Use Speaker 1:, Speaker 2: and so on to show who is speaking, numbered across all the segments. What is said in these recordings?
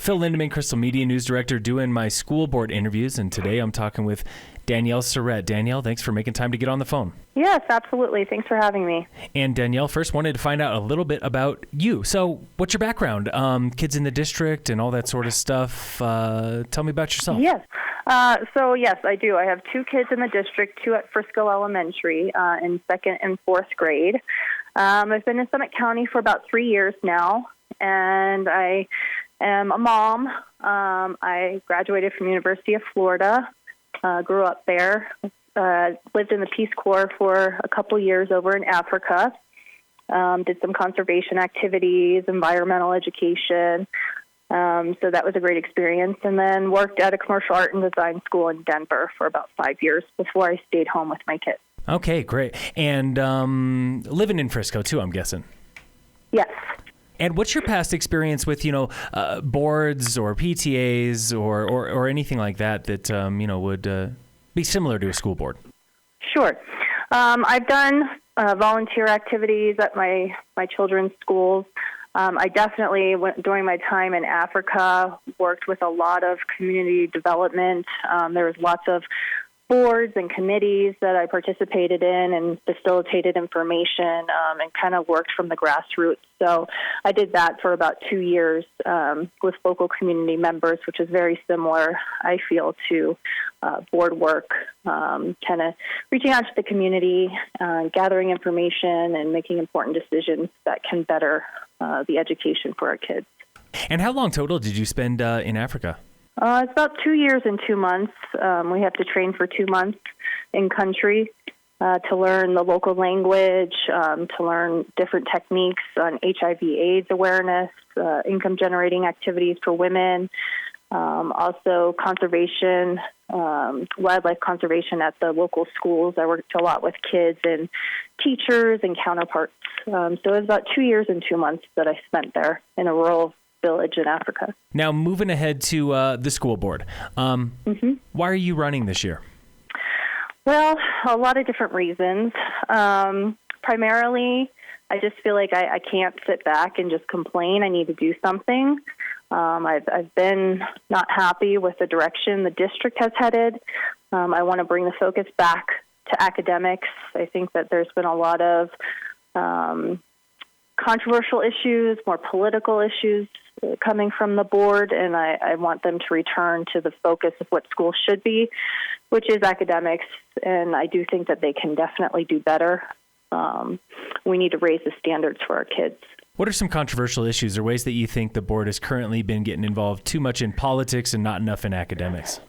Speaker 1: Phil Lindemann, Crystal Media News Director, doing my school board interviews, and today I'm talking with Danielle Surette. Danielle, thanks for making time to get on the phone.
Speaker 2: Yes, absolutely. Thanks for having me.
Speaker 1: And Danielle, first wanted to find out a little bit about you. So what's your background? Kids in the district and all that sort of stuff. Tell me about yourself.
Speaker 2: Yes. Yes, I do. I have 2 kids in the district, 2 at Fiscal Elementary in 2nd and 4th grade. I've been in Summit County for about 3 years now, and I am a mom. I graduated from University of Florida, grew up there, lived in the Peace Corps for a couple years over in Africa, did some conservation activities, environmental education. So that was a great experience. And then worked at a commercial art and design school in Denver for about 5 years before I stayed home with my kids.
Speaker 1: Okay, great. And living in Frisco, too, I'm guessing.
Speaker 2: Yes.
Speaker 1: And what's your past experience with, boards or PTAs or anything like that would be similar to a school board?
Speaker 2: Sure. I've done volunteer activities at my children's schools. I definitely, during my time in Africa, worked with a lot of community development. There was lots of boards and committees that I participated in and facilitated information and kind of worked from the grassroots. So I did that for about 2 years with local community members, which is very similar, I feel, to board work, kind of reaching out to the community, gathering information, and making important decisions that can better the education for our kids.
Speaker 1: And how long total did you spend in Africa?
Speaker 2: It's about 2 years and 2 months. We have to train for 2 months in country to learn the local language, to learn different techniques on HIV/AIDS awareness, income-generating activities for women, also conservation, wildlife conservation at the local schools. I worked a lot with kids and teachers and counterparts. So it was about 2 years and 2 months that I spent there in a rural village in Africa.
Speaker 1: Now, moving ahead to the school board, why are you running this year?
Speaker 2: Well, a lot of different reasons. Primarily, I just feel like I can't sit back and just complain. I need to do something. I've been not happy with the direction the district has headed. I want to bring the focus back to academics. I think that there's been a lot of controversial issues, more political issues coming from the board, and I want them to return to the focus of what schools should be, which is academics, and I do think that they can definitely do better. We need to raise the standards for our kids.
Speaker 1: What are some controversial issues or ways that you think the board has currently been getting involved too much in politics and not enough in academics?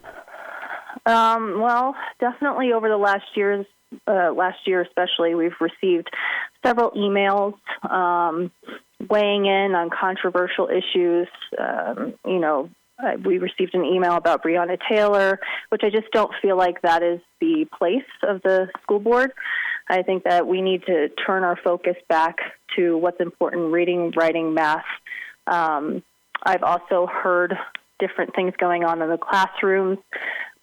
Speaker 2: Well, definitely over the last year especially, we've received several emails weighing in on controversial issues. We received an email about Breonna Taylor, which I just don't feel like that is the place of the school board. I think that we need to turn our focus back to what's important: reading, writing, math. I've also heard different things going on in the classrooms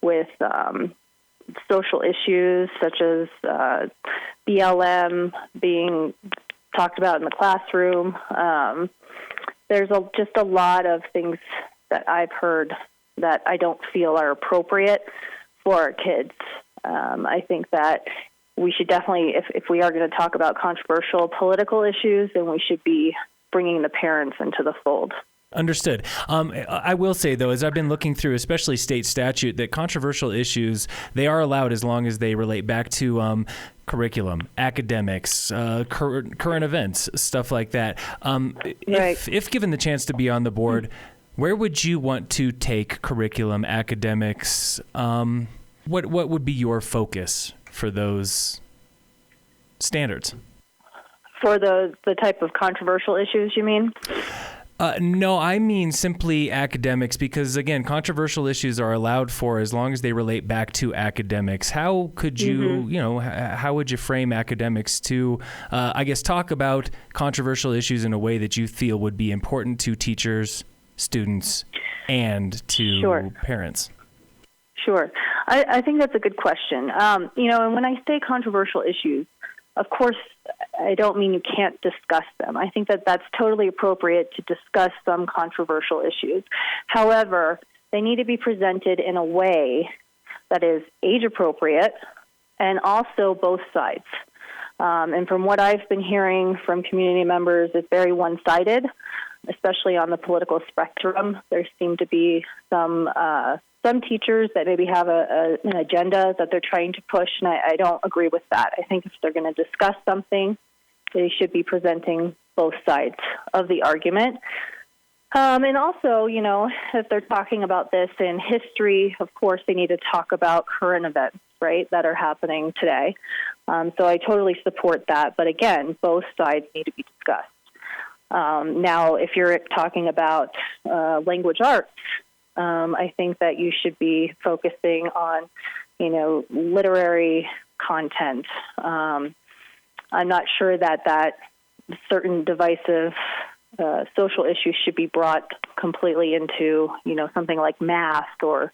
Speaker 2: with social issues such as BLM being talked about in the classroom. There's just a lot of things that I've heard that I don't feel are appropriate for our kids. I think that we should definitely, if we are going to talk about controversial political issues, then we should be bringing the parents into the fold.
Speaker 1: Understood. I will say, though, as I've been looking through, especially state statute, that controversial issues, they are allowed as long as they relate back to curriculum, academics, current events, stuff like that.
Speaker 2: Right.
Speaker 1: If given the chance to be on the board, where would you want to take curriculum, academics? What would be your focus for those standards?
Speaker 2: For the type of controversial issues, you mean?
Speaker 1: No, I mean simply academics, because, again, controversial issues are allowed for as long as they relate back to academics. How could you, how would you frame academics to, talk about controversial issues in a way that you feel would be important to teachers, students, and to parents?
Speaker 2: Sure. I think that's a good question. And when I say controversial issues, of course, I don't mean you can't discuss them. I think that that's totally appropriate to discuss some controversial issues. However, they need to be presented in a way that is age appropriate and also both sides. And from what I've been hearing from community members, it's very one-sided, especially on the political spectrum. There seem to be some teachers that maybe have an agenda that they're trying to push, and I don't agree with that. I think if they're going to discuss something, they should be presenting both sides of the argument. And also, if they're talking about this in history, of course, they need to talk about current events, right, that are happening today. So I totally support that. But again, both sides need to be discussed. Now, if you're talking about language arts, I think that you should be focusing on, literary content. I'm not sure that certain divisive social issues should be brought completely into, something like math or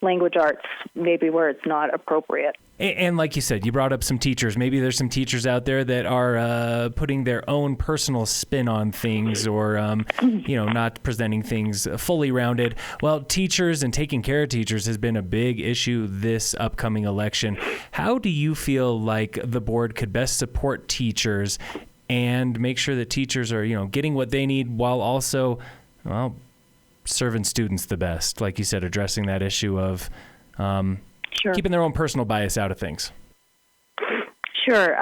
Speaker 2: language arts, maybe where it's not appropriate.
Speaker 1: And like you said, you brought up some teachers. Maybe there's some teachers out there that are putting their own personal spin on things or, not presenting things fully rounded. Well, teachers and taking care of teachers has been a big issue this upcoming election. How do you feel like the board could best support teachers and make sure that teachers are, getting what they need while also, serving students the best? Like you said, addressing that issue of
Speaker 2: Sure.
Speaker 1: keeping their own personal bias out of things.
Speaker 2: Sure.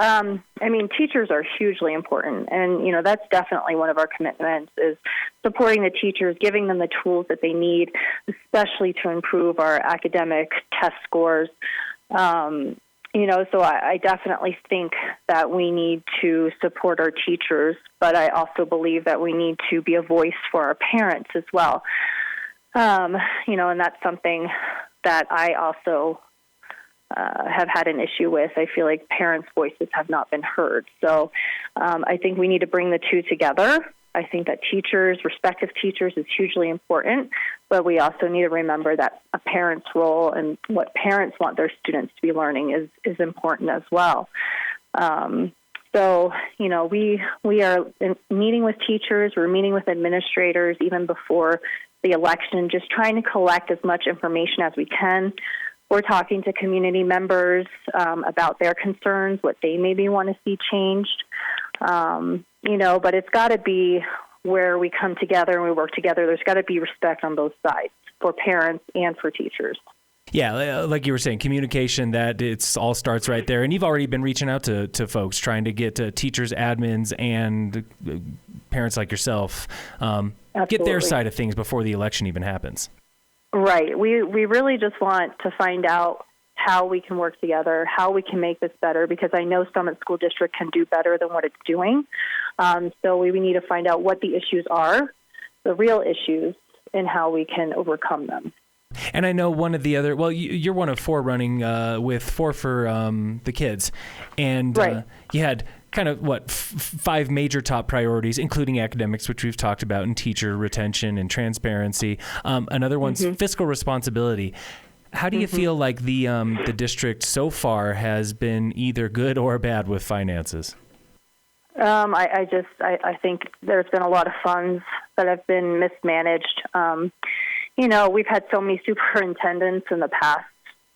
Speaker 2: Teachers are hugely important. And, that's definitely one of our commitments is supporting the teachers, giving them the tools that they need, especially to improve our academic test scores. So I definitely think that we need to support our teachers, but I also believe that we need to be a voice for our parents as well. And that's something that I also have had an issue with. I feel like parents' voices have not been heard. So I think we need to bring the two together. I think that respective teachers is hugely important, but we also need to remember that a parent's role and what parents want their students to be learning is important as well. So, we are meeting with teachers, we're meeting with administrators even before the election, just trying to collect as much information as we can. We're talking to community members about their concerns, what they maybe want to see changed. But it's got to be where we come together and we work together. There's got to be respect on both sides for parents and for teachers.
Speaker 1: Yeah, like you were saying, communication, that it's all starts right there. And you've already been reaching out to folks, trying to get teachers, admins, and parents like yourself, get their side of things before the election even happens. Right.
Speaker 2: We really just want to find out how we can work together, how we can make this better, because I know Summit School District can do better than what it's doing. So we need to find out what the issues are, the real issues, and how we can overcome them.
Speaker 1: And I know one of the other, you're one of four running with Four for the Kids. And
Speaker 2: right.
Speaker 1: You had kind of, five major top priorities, including academics, which we've talked about, and teacher retention and transparency. Another one's fiscal responsibility. How do you feel like the district so far has been either good or bad with finances?
Speaker 2: I think there's been a lot of funds that have been mismanaged. We've had so many superintendents in the past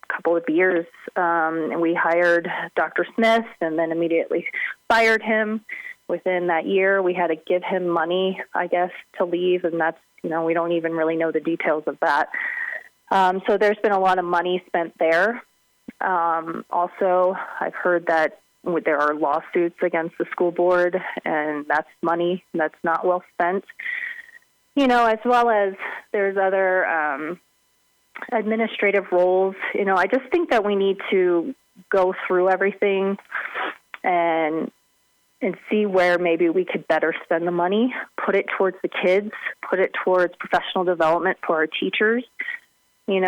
Speaker 2: couple of years. And we hired Dr. Smith and then immediately fired him. Within that year, we had to give him money, I guess, to leave. And that's, we don't even really know the details of that. So there's been a lot of money spent there. Also, I've heard that there are lawsuits against the school board, and that's money that's not well spent. As well as there's other administrative roles. I just think that we need to go through everything and see where maybe we could better spend the money, put it towards the kids, put it towards professional development for our teachers. We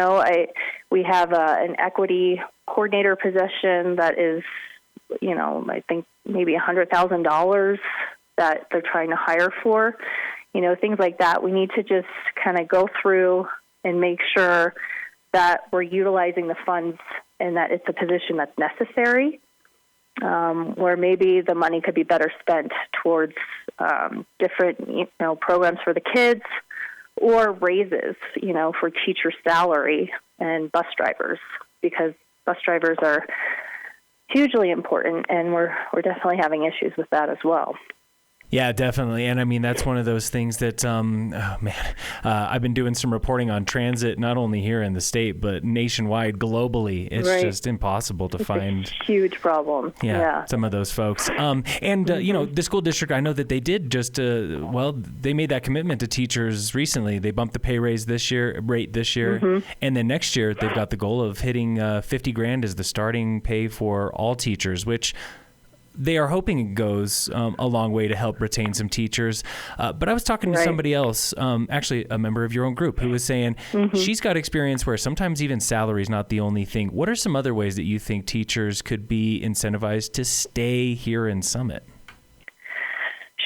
Speaker 2: have an equity coordinator position that is, I think maybe $100,000 that they're trying to hire for. Things like that. We need to just kind of go through and make sure that we're utilizing the funds and that it's a position that's necessary. where maybe the money could be better spent towards different, programs for the kids or raises, for teacher salary and bus drivers, because bus drivers are hugely important, and we're definitely having issues with that as well.
Speaker 1: Yeah, definitely. And I mean, that's one of those things that, I've been doing some reporting on transit, not only here in the state, but nationwide, globally. It's just impossible to find.
Speaker 2: A huge problem. Yeah.
Speaker 1: Some of those folks. The school district, I know that they did they made that commitment to teachers recently. They bumped the pay rate this year. And then next year, they've got the goal of hitting $50,000 as the starting pay for all teachers, which they are hoping it goes a long way to help retain some teachers. But I was talking to somebody else, actually a member of your own group, who was saying she's got experience where sometimes even salary is not the only thing. What are some other ways that you think teachers could be incentivized to stay here in Summit?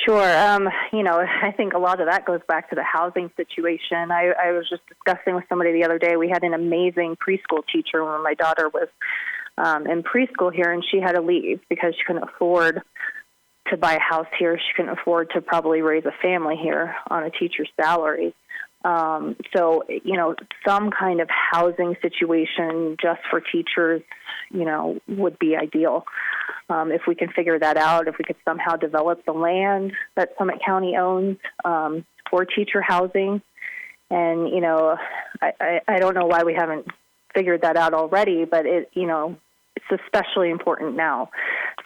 Speaker 2: Sure. I think a lot of that goes back to the housing situation. I was just discussing with somebody the other day. We had an amazing preschool teacher when my daughter was in preschool here, and she had to leave because she couldn't afford to buy a house here. She couldn't afford to probably raise a family here on a teacher's salary. So, some kind of housing situation just for teachers, would be ideal. If we can figure that out, if we could somehow develop the land that Summit County owns for teacher housing. And, I don't know why we haven't figured that out already, but it's especially important now.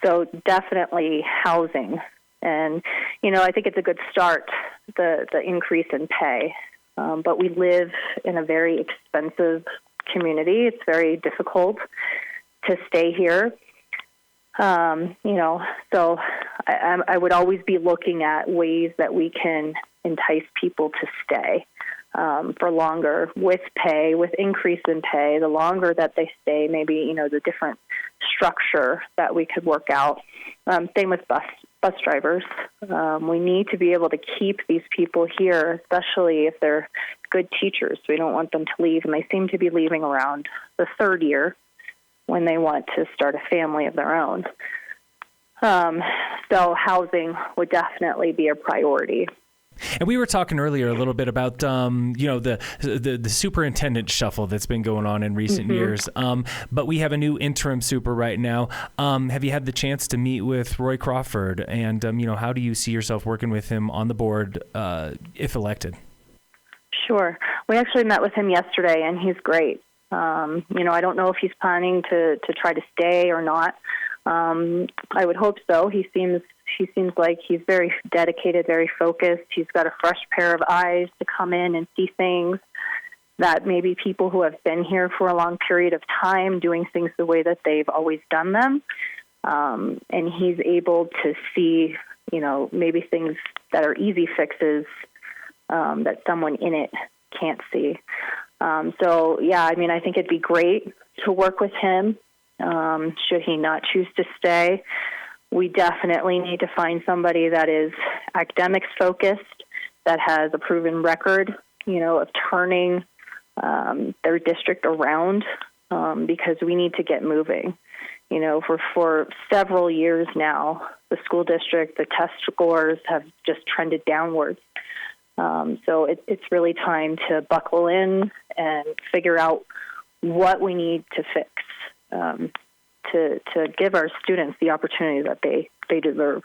Speaker 2: So definitely housing. And, I think it's a good start, the increase in pay. But we live in a very expensive community. It's very difficult to stay here. So I would always be looking at ways that we can entice people to stay for longer with pay, with increase in pay. The longer that they stay, maybe, the different structure that we could work out. Same with bus drivers. We need to be able to keep these people here, especially if they're good teachers. We don't want them to leave, and they seem to be leaving around the third year when they want to start a family of their own. So housing would definitely be a priority.
Speaker 1: And we were talking earlier a little bit about, the superintendent shuffle that's been going on in recent years. But we have a new interim super right now. Have you had the chance to meet with Roy Crawford? And, how do you see yourself working with him on the board if elected? Sure.
Speaker 2: We actually met with him yesterday, and he's great. I don't know if he's planning to try to stay or not. I would hope so. He seems like he's very dedicated, very focused. He's got a fresh pair of eyes to come in and see things that maybe people who have been here for a long period of time doing things the way that they've always done them. And he's able to see, maybe things that are easy fixes that someone in it can't see. I think it'd be great to work with him. Should he not choose to stay, we definitely need to find somebody that is academics focused, that has a proven record, of turning their district around, because we need to get moving. For several years now, the school district, the test scores have just trended downwards. So it's really time to buckle in and figure out what we need to fix to give our students the opportunity that they deserve.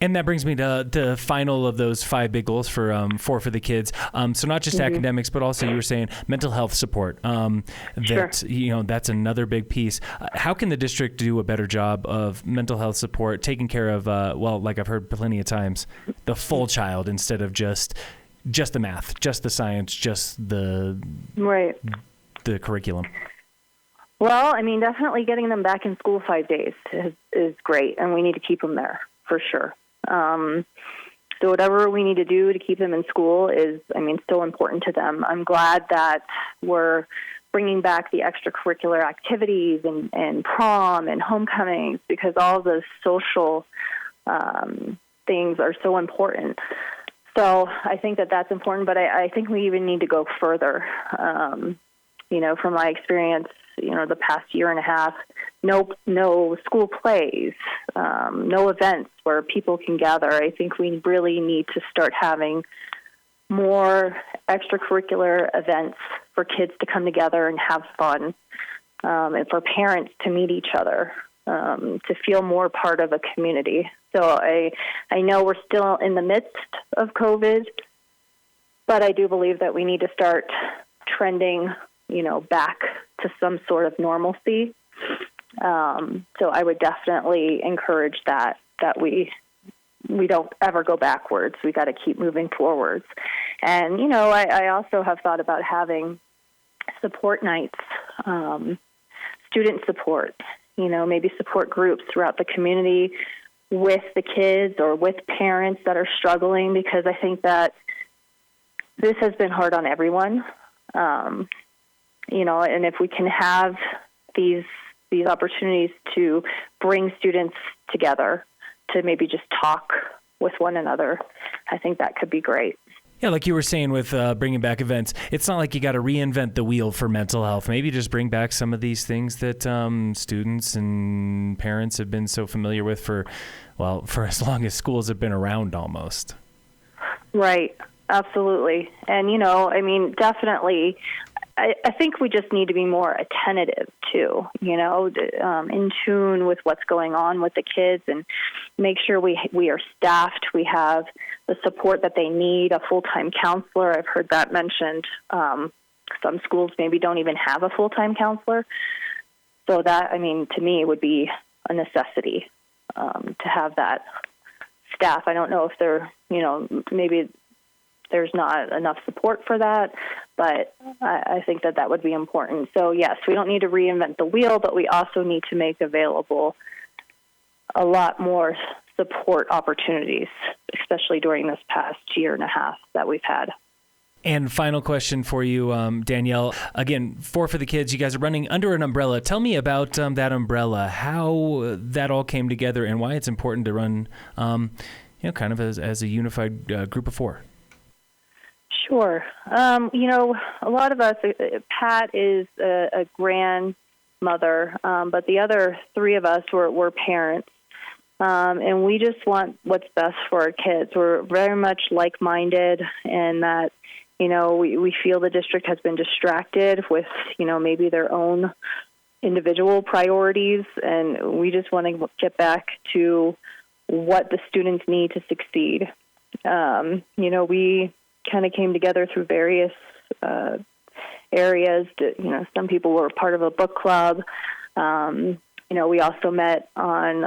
Speaker 1: And that brings me to the final of those 5 big goals for the kids. So not just academics, but also you were saying mental health support. That's another big piece. How can the district do a better job of mental health support, taking care of, like I've heard plenty of times, the full child instead of just the math, just the science, just the curriculum?
Speaker 2: Well, definitely getting them back in school 5 days is great, and we need to keep them there for sure. So whatever we need to do to keep them in school is, still important to them. I'm glad that we're bringing back the extracurricular activities and prom and homecomings, because all the social things are so important. So I think that that's important, but I think we even need to go further. from my experience, the past year and a half, no school plays, no events where people can gather. I think we really need to start having more extracurricular events for kids to come together and have fun, and for parents to meet each other, to feel more part of a community. So I know we're still in the midst of COVID, but I do believe that we need to start trending, back to some sort of normalcy. So I would definitely encourage that we don't ever go backwards. We got to keep moving forwards. And, I also have thought about having support nights, student support, maybe support groups throughout the community with the kids or with parents that are struggling, because I think that this has been hard on everyone. And if we can have these opportunities to bring students together to maybe just talk with one another, I think that could be great.
Speaker 1: Yeah, like you were saying with bringing back events, it's not like you got to reinvent the wheel for mental health. Maybe just bring back some of these things that students and parents have been so familiar with for as long as schools have been around almost.
Speaker 2: Right, absolutely. And, definitely, I think we just need to be more attentive too, in tune with what's going on with the kids, and make sure we are staffed. We have the support that they need, a full-time counselor. I've heard that mentioned. Some schools maybe don't even have a full-time counselor. So that, to me, would be a necessity to have that staff. I don't know if they're, maybe there's not enough support for that, but I think that would be important. So yes, we don't need to reinvent the wheel, but we also need to make available a lot more support opportunities, especially during this past year and a half that we've had.
Speaker 1: And final question for you, Danielle. Again, for the kids, you guys are running under an umbrella. Tell me about that umbrella, how that all came together, and why it's important to run, kind of as a unified group of four.
Speaker 2: Sure. A lot of us, Pat is a grandmother, but the other three of us were parents. And we just want what's best for our kids. We're very much like-minded, and that, we feel the district has been distracted with, maybe their own individual priorities, and we just want to get back to what the students need to succeed. We kind of came together through various areas. Some people were part of a book club. We also met on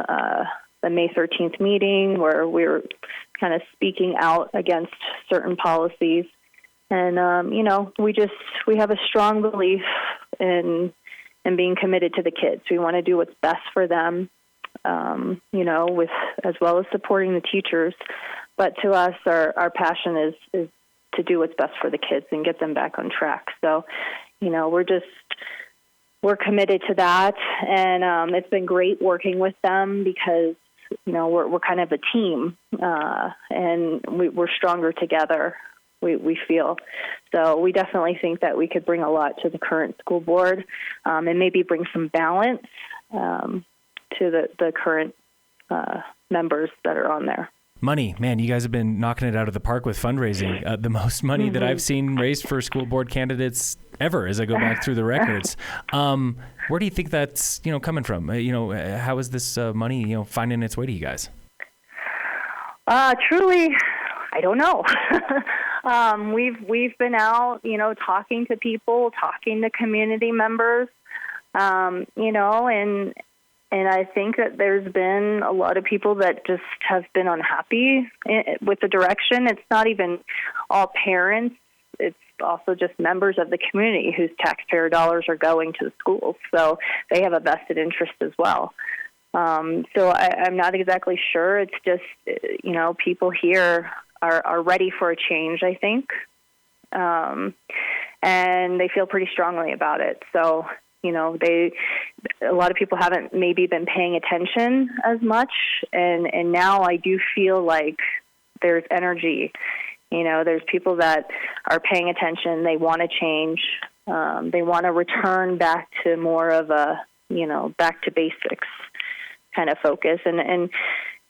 Speaker 2: the May 13th meeting where we were kind of speaking out against certain policies. And, we have a strong belief in being committed to the kids. We want to do what's best for them, with as well as supporting the teachers. But to us, our passion is to do what's best for the kids and get them back on track. So, we're committed to that. And it's been great working with them because, we're kind of a team, and we're stronger together, we feel. So we definitely think that we could bring a lot to the current school board, and maybe bring some balance to the current members that are on there.
Speaker 1: Money, man, you guys have been knocking it out of the park with fundraising. The most money that I've seen raised for school board candidates ever, as I go back through the records. Where do you think that's coming from? How is this money finding its way to you guys?
Speaker 2: Truly, I don't know. We've been out, talking to people, talking to community members, and I think that there's been a lot of people that just have been unhappy with the direction. It's not even all parents. It's also just members of the community whose taxpayer dollars are going to the schools. So they have a vested interest as well. So I'm not exactly sure. It's just, people here are ready for a change, I think. And they feel pretty strongly about it. So, a lot of people haven't maybe been paying attention as much. And now I do feel like there's energy, There's people that are paying attention. They want to change. They want to return back to more of a, back to basics kind of focus. And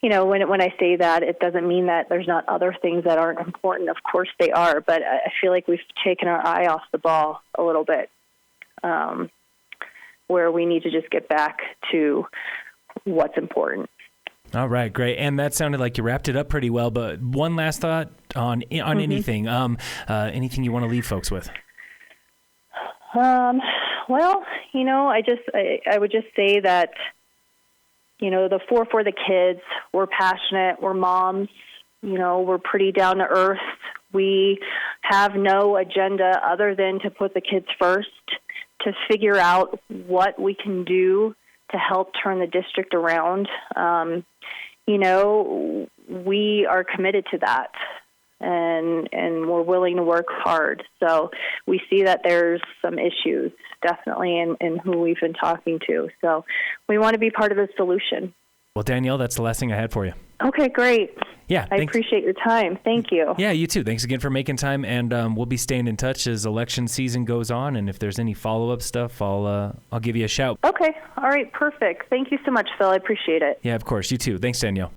Speaker 2: when I say that, it doesn't mean that there's not other things that aren't important. Of course they are, but I feel like we've taken our eye off the ball a little bit, where we need to just get back to what's important.
Speaker 1: All right, great. And that sounded like you wrapped it up pretty well, but one last thought on anything, anything you want to leave folks with?
Speaker 2: Well, I would just say that, the for the kids, we're passionate, we're moms, we're pretty down to earth. We have no agenda other than to put the kids first, to figure out what we can do to help turn the district around. We are committed to that, and we're willing to work hard. So we see that there's some issues, definitely, in who we've been talking to. So we want to be part of the solution.
Speaker 1: Well, Danielle, that's the last thing I had for you.
Speaker 2: Okay, great.
Speaker 1: Yeah,
Speaker 2: I appreciate your time. Thank you.
Speaker 1: Yeah, you too. Thanks again for making time, and we'll be staying in touch as election season goes on. And if there's any follow-up stuff, I'll give you a shout.
Speaker 2: Okay. All right. Perfect. Thank you so much, Phil. I appreciate it.
Speaker 1: Yeah, of course. You too. Thanks, Danielle.